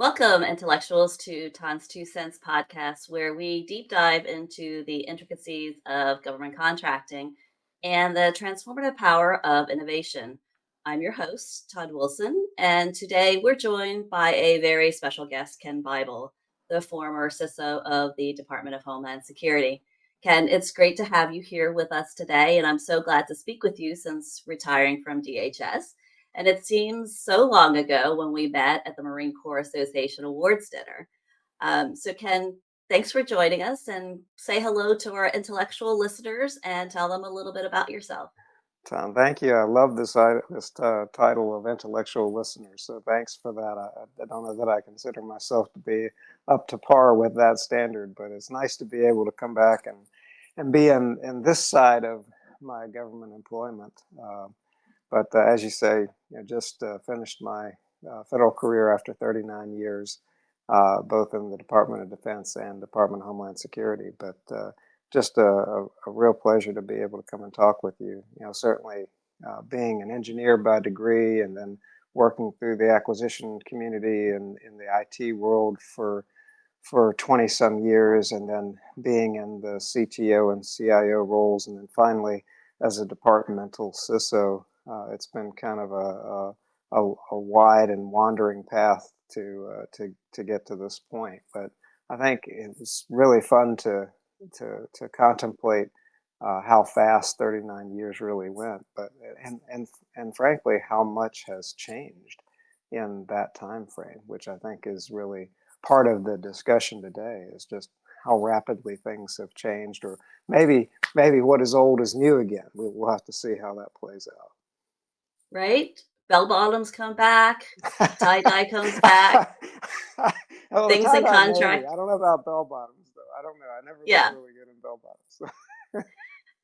Welcome, intellectuals, to Tan's Two Cents podcast, where we deep dive into the intricacies of government contracting and the transformative power of innovation. I'm your host, Todd Wilson, and today we're joined by a very special guest, Ken Bible, the former CISO of the Department of Homeland Security. Ken, it's great to have you here with us today, and I'm so glad to speak with you since retiring from DHS. And it seems so long ago when we met at the Marine Corps Association Awards dinner. So, Ken, thanks for joining us and say hello to our intellectual listeners and tell them a little bit about yourself. Tom, thank you. I love this title of intellectual listener. So thanks for that. I don't know that I consider myself to be up to par with that standard, but it's nice to be able to come back and be in this side of my government employment. But as you say, just finished my federal career after 39 years, both in the Department of Defense and Department of Homeland Security. But just a real pleasure to be able to come and talk with you. Certainly being an engineer by degree and then working through the acquisition community and in the IT world for 20 some years, and then being in the CTO and CIO roles, and then finally as a departmental CISO. It's been kind of a wide and wandering path to get to this point. But I think it's really fun to contemplate how fast 39 years really went, but and frankly how much has changed in that time frame, which I think is really part of the discussion today, is just how rapidly things have changed, or maybe what is old is new again. We'll have to see how that plays Right? Bell bottoms come back, tie dye comes back, out. Oh, things tie in dye maybe. contract. I don't know about bell bottoms though. I don't know. I never looked Yeah. really good in bell bottoms.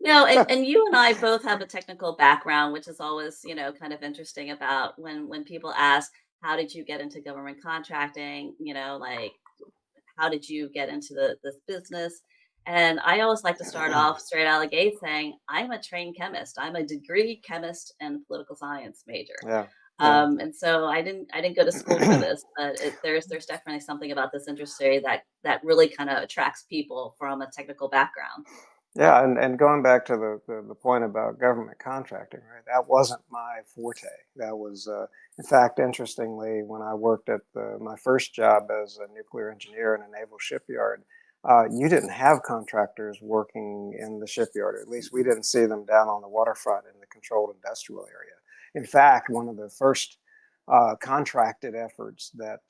No, and you and I both have a technical background, which is always, kind of interesting about when people ask, how did you get into government contracting? Like how did you get into this business? And I always like to start off straight out of the gate saying, I'm a trained chemist. I'm a degree chemist and political science major. Yeah, yeah. And so I didn't go to school for this, but there's definitely something about this industry that really kind of attracts people from a technical background. Yeah, and going back to the point about government contracting, right? That wasn't my forte. That was, in fact, interestingly, when I worked at my first job as a nuclear engineer in a naval shipyard, you didn't have contractors working in the shipyard. Or at least we didn't see them down on the waterfront in the controlled industrial area. In fact, one of the first contracted efforts that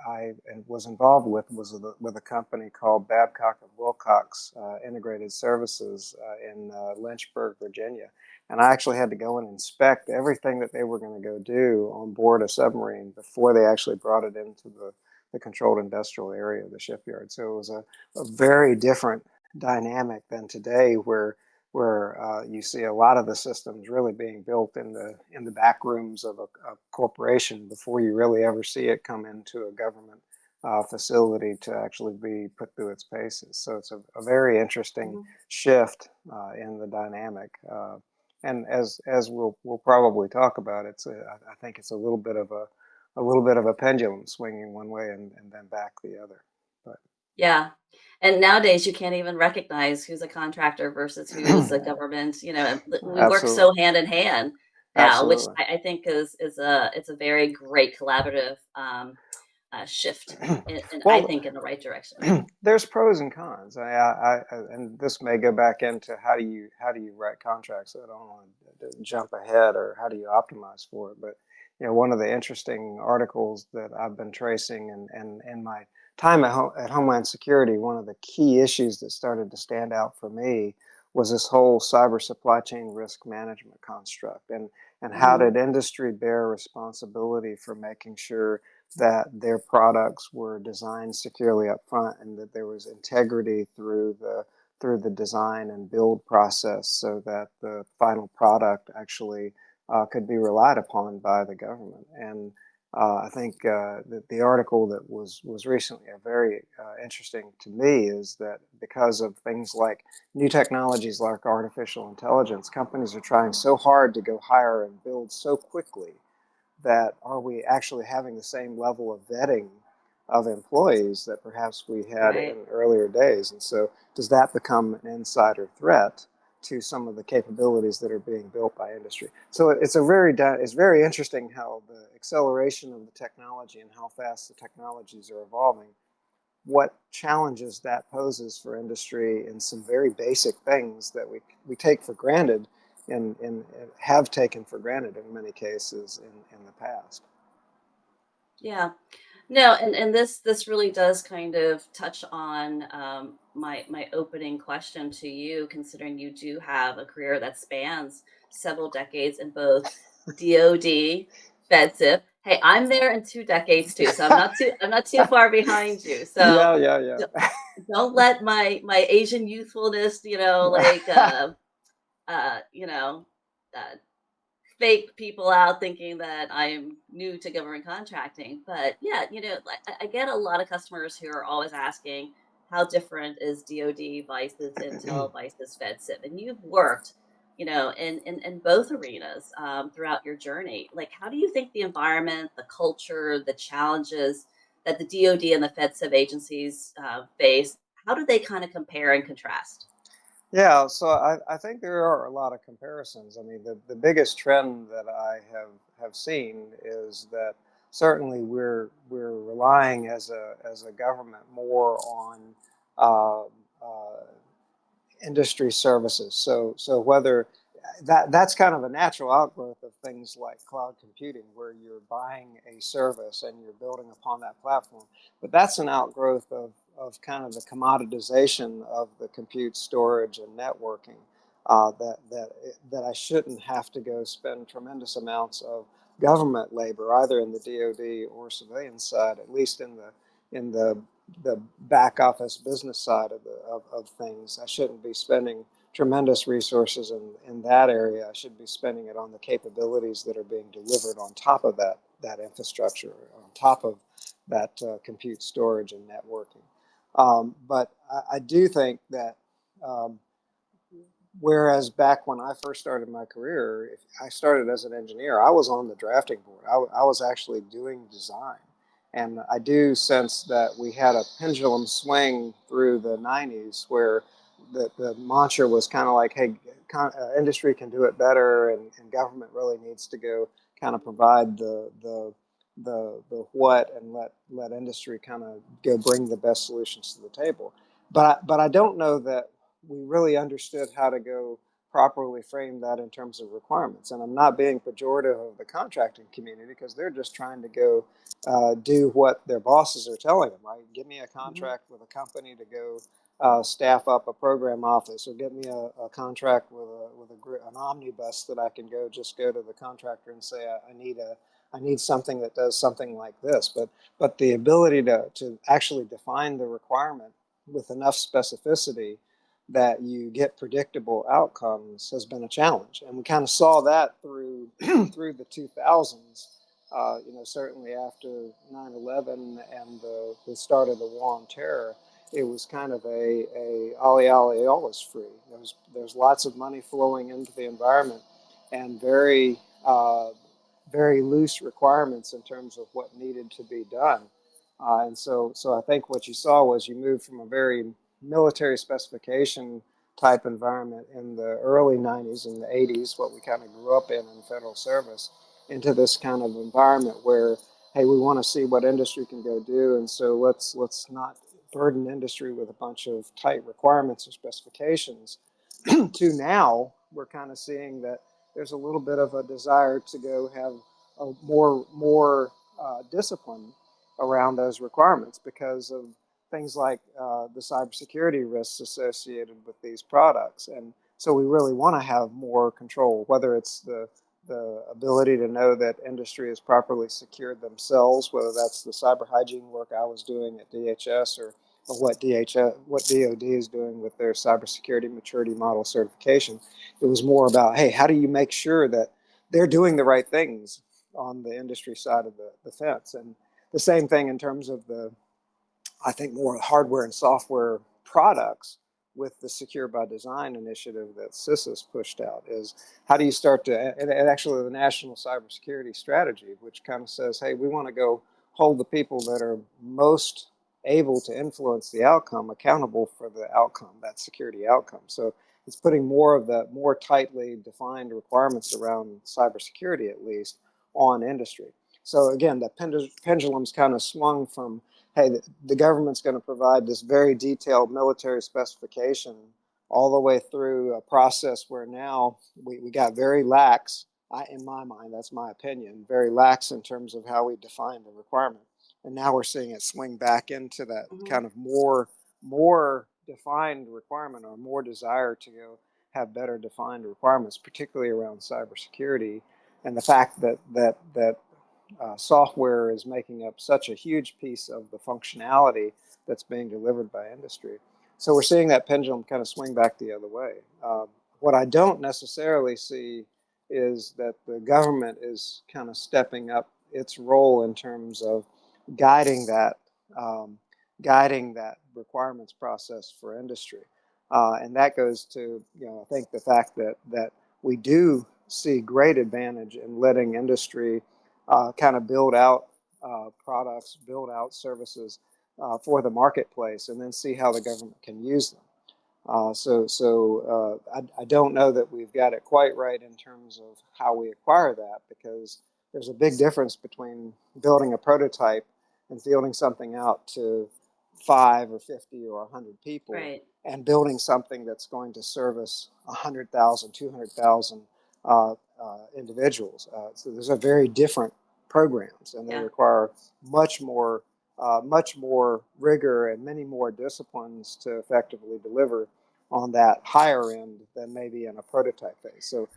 I was involved with a company called Babcock and Wilcox Integrated Services in Lynchburg, Virginia. And I actually had to go and inspect everything that they were going to go do on board a submarine before they actually brought it into the controlled industrial area of the shipyard. So it was a very different dynamic than today, where you see a lot of the systems really being built in the back rooms of a corporation before you really ever see it come into a government facility to actually be put through its paces. So it's a very interesting Mhm. shift in the dynamic. And as we'll probably talk about, I think it's a little bit of a pendulum swinging one way and then back the other. But Yeah. And nowadays you can't even recognize who's a contractor versus who's a government, we work absolutely, so hand in hand now, which absolutely. I think is a very great collaborative shift and I Well, think in the right direction. there's pros and cons. And this may go back into how do you write contracts. So I don't want to jump ahead, or how do you optimize for it. But one of the interesting articles that I've been tracing, and in my time at Homeland Security, one of the key issues that started to stand out for me was this whole cyber supply chain risk management construct, and how Mhm. did industry bear responsibility for making sure that their products were designed securely up front, and that there was integrity through the design and build process, so that the final product actually could be relied upon by the government. And I think the article that was recently very interesting to me is that because of things like new technologies like artificial intelligence, companies are trying so hard to go hire and build so quickly, that are we actually having the same level of vetting of employees that perhaps we had in Right. earlier days. And so does that become an insider threat to some of the capabilities that are being built by industry? So it's very interesting how the acceleration of the technology and how fast the technologies are evolving, what challenges that poses for industry in some very basic things that we take for granted and have taken for granted in many cases in the past. Yeah. No, and this really does kind of touch on my opening question to you, considering you do have a career that spans several decades in both DoD, FedCip. Hey, I'm there in 2 decades too, so I'm not too far behind you. So Yeah, d- yeah, don't let my Asian youthfulness, like yeah. you know, uh, fake people out thinking that I'm new to government contracting. But yeah, like I get a lot of customers who are always asking, how different is DoD versus Intel versus FedCip? And you've worked, in both arenas throughout your journey. Like, how do you think the environment, the culture, the challenges that the DoD and the FedCip agencies face, how do they kind of compare and contrast? Yeah, so I think there are a lot of comparisons. I mean, the biggest trend that I have seen is that certainly we're relying as a government more on uh, uh, industry services. So whether that's kind of a natural outgrowth of things like cloud computing, where you're buying a service and you're building upon that platform. But that's an outgrowth of kind of the commoditization of the compute, storage, and networking. That I shouldn't have to go spend tremendous amounts of government labor, either in the DoD or civilian side, at least in the back office business side of things. I shouldn't be spending tremendous resources in that area. I should be spending it on the capabilities that are being delivered on top of that infrastructure, on top of that compute storage and networking. But I do think that um, whereas back when I first started my career, if I started as an engineer, I was on the drafting board. I was actually doing design. And I do sense that we had a pendulum swing through the 90s where the mantra was kind of like, hey, industry can do it better, and government really needs to go kind of provide the what, and let industry kind of go bring the best solutions to the table. But I don't know that we really understood how to go properly frame that in terms of requirements. And I'm not being pejorative of the contracting community, because they're just trying to go do what their bosses are telling them, right? Give me a Mhm. contract with a company to go staff up a program office, or get me a contract with an omnibus that I can go to the contractor and say I need something that does something like this. But the ability to actually define the requirement with enough specificity that you get predictable outcomes has been a challenge. And we kind of saw that through through the 2000s. Certainly after 9/11 and the start of the war on terror, it was kind of a ollie ollie, all is free. There's lots of money flowing into the environment, and very loose requirements in terms of what needed to be done. And so I think what you saw was you moved from a very military specification type environment in the early 90s and the 80s, what we kind of grew up in federal service, into this kind of environment where, hey, we want to see what industry can go do, and so let's not burden industry with a bunch of tight requirements or specifications. To now, we're kind of seeing that there's a little bit of a desire to go have a more discipline around those requirements because of things like the cybersecurity risks associated with these products. And so we really want to have more control, whether it's the ability to know that industry is properly secured themselves, whether that's the cyber hygiene work I was doing at DHS, or what DoD is doing with their cybersecurity maturity model certification. It was more about, hey, how do you make sure that they're doing the right things on the industry side of the fence? And the same thing in terms of I think, more hardware and software products with the Secure by Design initiative that CISO pushed out, is how do you start to, and actually the National Cybersecurity Strategy, which kind of says, hey, we want to go hold the people that are most able to influence the outcome accountable for the outcome, that security outcome. So it's putting more of the more tightly defined requirements around cybersecurity, at least, on industry. So again, the pendulum's kind of swung from, hey, the government's going to provide this very detailed military specification all the way through a process where now we got very lax, in my mind, that's my opinion, very lax in terms of how we define the requirement. And now we're seeing it swing back into that Hmm. kind of more defined requirement, or more desire to go have better defined requirements, particularly around cybersecurity, and the fact that software is making up such a huge piece of the functionality that's being delivered by industry. So we're seeing that pendulum kind of swing back the other way. What I don't necessarily see is that the government is kind of stepping up its role in terms of guiding that um, guiding that requirements process for industry, and that goes to, I think the fact that we do see great advantage in letting industry kind of build out products, build out services for the marketplace, and then see how the government can use them. I don't know that we've got it quite right in terms of how we acquire that, because there's a big difference between building a prototype and fielding something out to 5 or 50 or 100 people, Right. and building something that's going to service 100,000, 200,000 individuals. So those are very different programs, and they Yeah. require much much more rigor and many more disciplines to effectively deliver on that higher end than maybe in a prototype phase. So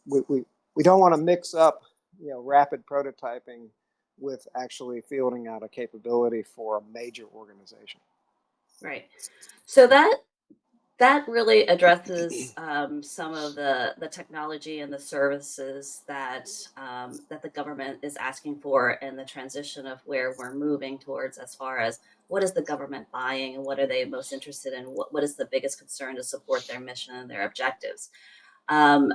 we, we, we don't want to mix up, rapid prototyping with actually fielding out a capability for a major organization. Right. So that really addresses some of the technology and the services that the government is asking for, and the transition of where we're moving towards, as far as what is the government buying and what are they most interested in, what is the biggest concern to support their mission and their objectives. Um,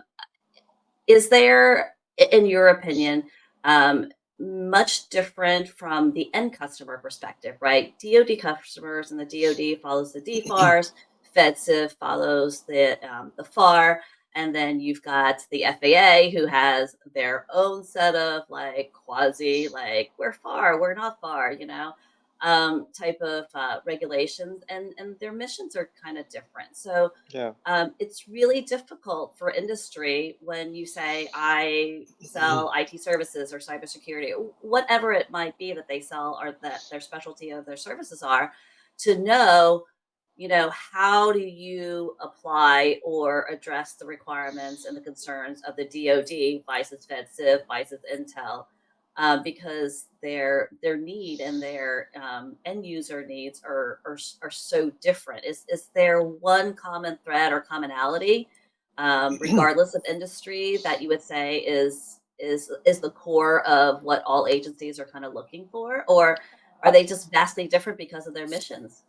is there, in your opinion, um, much different from the end customer perspective, right? DoD customers, and the DoD follows the DFARS, FedCiv follows the FAR, and then you've got the FAA, who has their own set of like quasi, like we're far, we're not far, type of regulations, and their missions are kind of different. So Yeah. it's really difficult for industry when you say, I sell IT services or cybersecurity, whatever it might be that they sell, or that their specialty of their services are, to know, how do you apply or address the requirements and the concerns of the DoD, vices FedCiv, vices Intel, because their need and their end user needs are so different. Is there one common thread or commonality, regardless of industry, that you would say is the core of what all agencies are kind of looking for, or are they just vastly different because of their missions?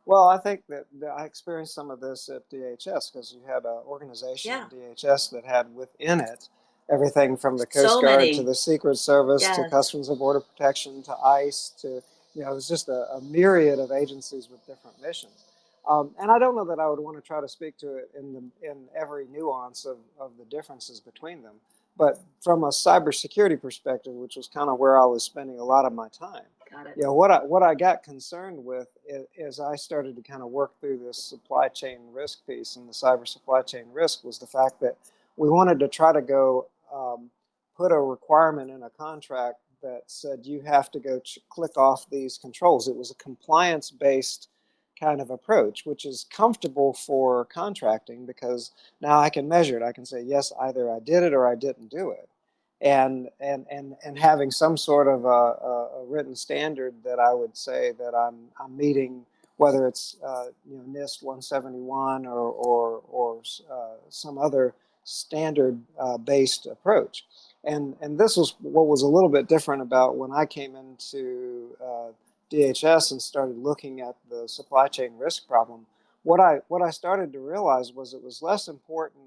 Well, I think that I experienced some of this at DHS, because you had an organization in Yeah, DHS that had within it everything from the Coast so Guard to many. the Secret Service to Yes, Customs and Border Protection to ICE to, it was just a myriad of agencies with different missions. And I don't know that I would want to try to speak to it in every nuance of the differences between them. But from a cybersecurity perspective, which was kind of where I was spending a lot of my time, got it. what I got concerned with is I started to kind of work through this supply chain risk piece, and the cyber supply chain risk was the fact that we wanted to try to go put a requirement in a contract that said you have to go click off these controls. It was a compliance based kind of approach, which is comfortable for contracting, because now I can measure it. I can say, yes, either I did it or I didn't do it, and having some sort of a written standard that I would say that I'm meeting, whether it's NIST 171 some other standard based approach. And this was what was a little bit different about when I came into DHS and started looking at the supply chain risk problem. What I started to realize was it was less important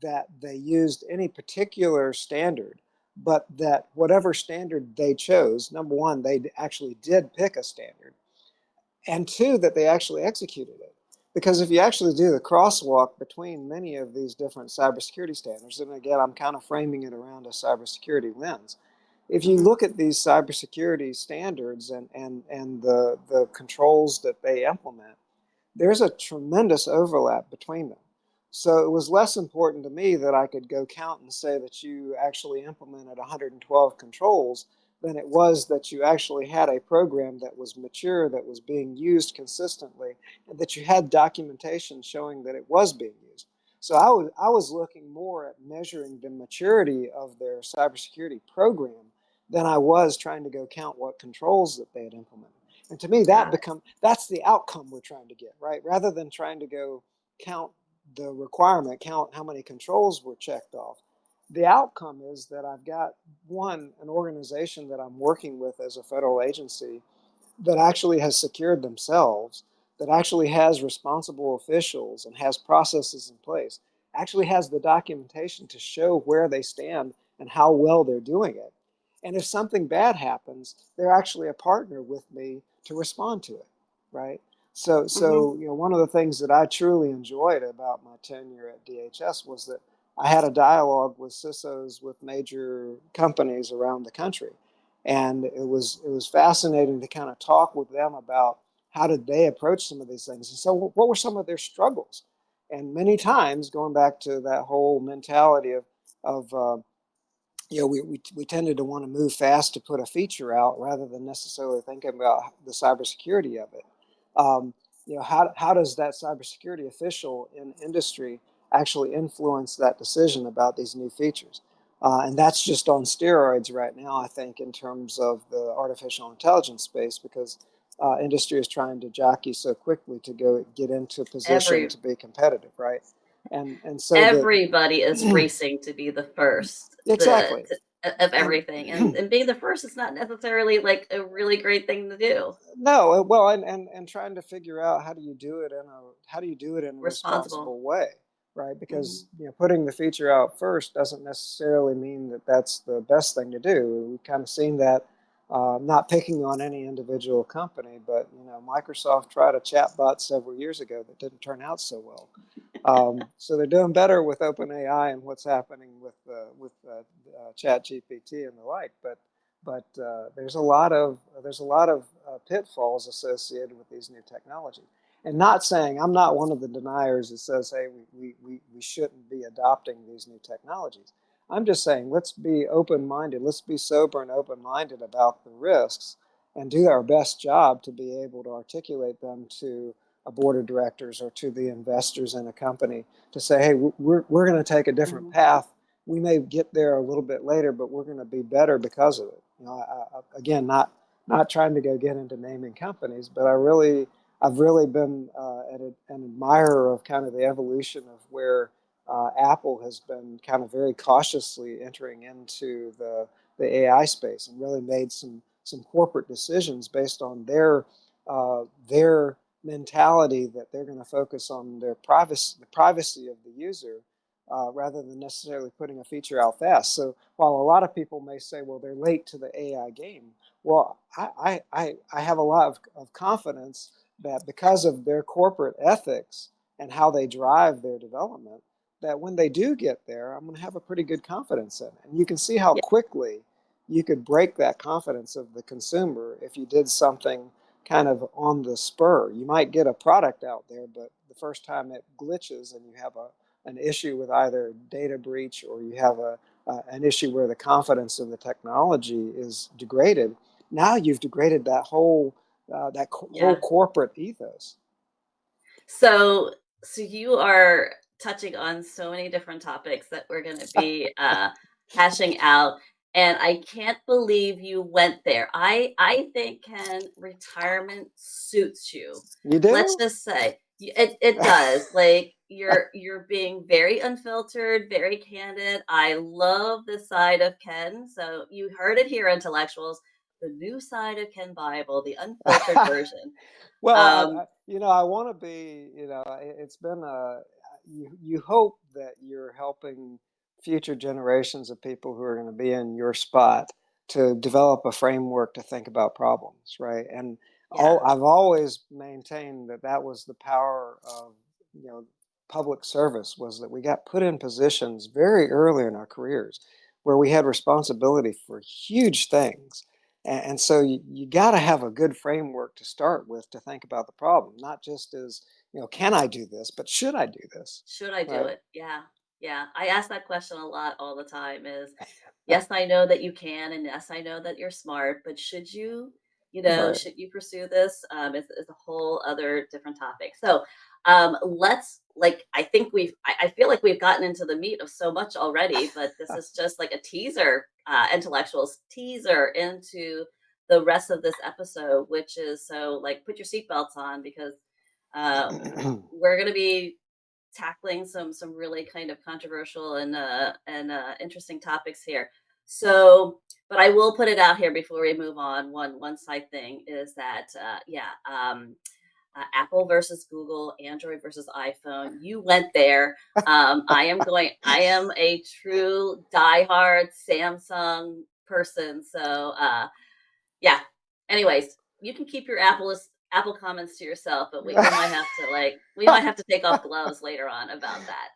that they used any particular standard, but that whatever standard they chose, number one, they actually did pick a standard, and two, that they actually executed it. Because if you actually do the crosswalk between many of these different cybersecurity standards, and again, I'm kind of framing it around a cybersecurity lens. If you Hmm. look at these cybersecurity standards and the controls that they implement, there's a tremendous overlap between them. So it was less important to me that I could go count and say that you actually implemented 112 controls than it was that you actually had a program that was mature, that was being used consistently, and that you had documentation showing that it was being used. So I was looking more at measuring the maturity of their cybersecurity program than I was trying to go count what controls that they had implemented. And to me, Got it. that's the outcome we're trying to get, right? Rather than trying to go count the requirement, count how many controls were checked off. The outcome is that I've got an organization that I'm working with as a federal agency that actually has secured themselves, that actually has responsible officials and has processes in place, actually has the documentation to show where they stand and how well they're doing it. And if something bad happens, they're actually a partner with me to respond to it, right? So, Hmm. so one of the things that I truly enjoyed about my tenure at DHS was that I had a dialogue with CISOs with major companies around the country, and it was fascinating to kind of talk with them about how did they approach some of these things, and so what were some of their struggles. And many times, going back to that whole mentality of we tended to want to move fast to put a feature out rather than necessarily thinking about the cybersecurity of it. Um, how does that cybersecurity official in industry actually influence that decision about these new features? And that's just on steroids right now, I think, in terms of the artificial intelligence space, because industry is trying to jockey so quickly to go get into position Every to be competitive, right? And so Everybody is the racing to be the first, exactly. of And everything, and being the first is not necessarily like a really great thing to do. no, well, and trying to figure out how do you do it in a Responsible. responsible way, right? Hmm. Because putting the feature out first doesn't necessarily mean that that's the best thing to do. We've kind of seen that, not picking on any individual company, but Microsoft tried a chatbot several years ago that didn't turn out so well. So they're doing better with OpenAI and what's happening with Chat GPT and the like, but there's a lot of pitfalls associated with these new technologies. And not saying I'm not one of the deniers that says, hey, we shouldn't be adopting these new technologies. I'm just saying let's be open-minded, let's be sober and open-minded about the risks and do our best job to be able to articulate them to a board of directors or to the investors in a company to say, hey, we're going to take a different Hmm. path. We may get there a little bit later, but we're going to be better because of it. Again, not trying to go get into naming companies, but I've really been an admirer of kind of the evolution of where Apple has been kind of very cautiously entering into the AI space and really made some corporate decisions based on their mentality that they're going to focus on the privacy of the user, rather than necessarily putting a feature out fast. So while a lot of people may say, well, they're late to the AI game, well, I have a lot of confidence that because of their corporate ethics and how they drive their development, that when they do get there, I'm going to have a pretty good confidence in it. And you can see how Yeah. quickly you could break that confidence of the consumer if you did something kind of on the spur. You might get a product out there, but the first time it glitches and you have an issue with either data breach or you have an issue where the confidence in the technology is degraded, now you've degraded that whole Yeah. corporate ethos. So, so you are touching on so many different topics that we're going to be hashing out, and I can't believe you went there. I think, Ken, retirement suits you. You Let's do? just say it does. Like you're being very unfiltered, very candid. I love the side of Ken. So you heard it here, intellectuals. The new side of Ken Bible, the unfiltered version. Well, Um, I want to be, it's been you hope that you're helping future generations of people who are going to be in your spot to develop a framework to think about problems, right? And Yeah. I've always maintained that that was the power of, you know, public service, was that we got put in positions very early in our careers where we had responsibility for huge things. And so you got to have a good framework to start with to think about the problem, not just as, you know, can I do this, but should I do this, Should I do right? it? Yeah. Yeah. I ask that question a lot all the time is, yes, I know that you can, and yes, I know that you're smart, but should you, Right. should you pursue this? Is a whole other different topic. So, let's like, I feel like we've gotten into the meat of so much already, but this is just like a teaser, intellectuals teaser into the rest of this episode, which is so like, put your seatbelts on because, uh, we're going to be tackling some really kind of controversial and interesting topics here. So, but I will put it out here before we move on. One side thing is that Apple versus Google, Android versus iPhone. You went there. I am a true diehard Samsung person. So yeah. Anyways, you can keep your Apple comments to yourself, but we might have to take off gloves later on about that.